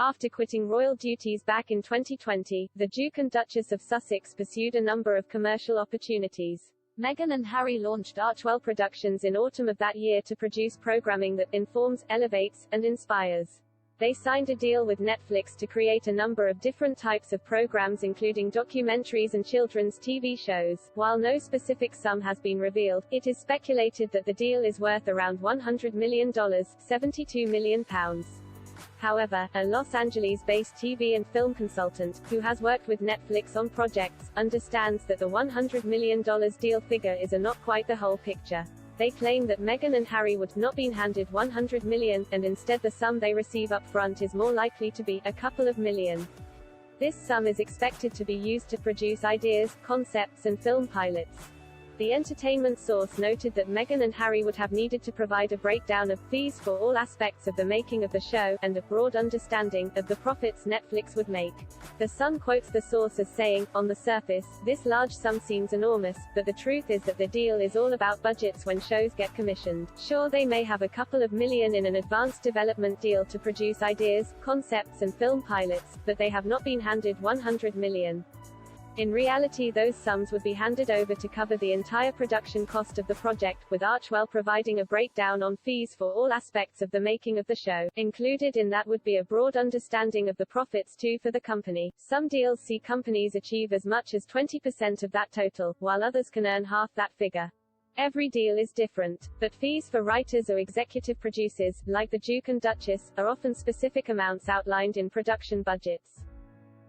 After quitting royal duties back in 2020, the Duke and Duchess of Sussex pursued a number of commercial opportunities. Meghan and Harry launched Archewell Productions in autumn of that year to produce programming that informs, elevates, and inspires. They signed a deal with Netflix to create a number of different types of programs including documentaries and children's TV shows. While no specific sum has been revealed, it is speculated that the deal is worth around $100 million, £72 million. However, a Los Angeles-based TV and film consultant, who has worked with Netflix on projects, understands that the $100 million deal figure is not quite the whole picture. They claim that Meghan and Harry would not be handed $100 million, and instead the sum they receive up front is more likely to be a couple of million. This sum is expected to be used to produce ideas, concepts and film pilots. The entertainment source noted that Meghan and Harry would have needed to provide a breakdown of fees for all aspects of the making of the show, and a broad understanding of the profits Netflix would make. The Sun quotes the source as saying, "On the surface, this large sum seems enormous, but the truth is that the deal is all about budgets when shows get commissioned. Sure, they may have a couple of million in an advanced development deal to produce ideas, concepts and film pilots, but they have not been handed $100 million. In reality, those sums would be handed over to cover the entire production cost of the project, with Archewell providing a breakdown on fees for all aspects of the making of the show. Included in that would be a broad understanding of the profits too for the company. Some deals see companies achieve as much as 20% of that total, while others can earn half that figure. Every deal is different, but fees for writers or executive producers, like the Duke and Duchess, are often specific amounts outlined in production budgets.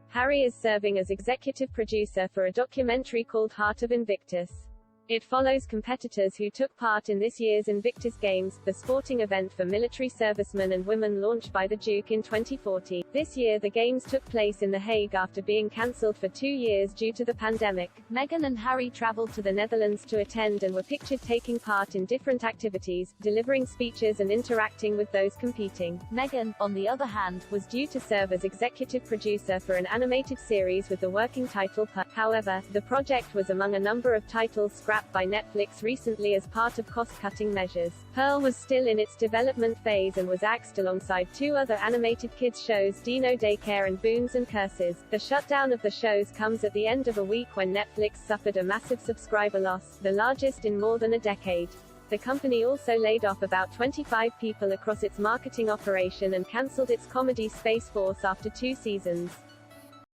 Harry is serving as executive producer for a documentary called Heart of Invictus. It follows competitors who took part in this year's Invictus Games, the sporting event for military servicemen and women launched by the Duke in 2014. This year the Games took place in The Hague after being cancelled for 2 years due to the pandemic. Meghan and Harry traveled to the Netherlands to attend and were pictured taking part in different activities, delivering speeches and interacting with those competing. Meghan, on the other hand, was due to serve as executive producer for an animated series with the working title Pearl. However, the project was among a number of titles scrapped by Netflix recently as part of cost-cutting measures. Pearl was still in its development phase and was axed alongside 2 other animated kids shows, Dino Daycare and Boons and Curses. The shutdown of the shows comes at the end of a week when Netflix suffered a massive subscriber loss, the largest in more than a decade. The company also laid off about 25 people across its marketing operation and cancelled its comedy Space Force after 2 seasons.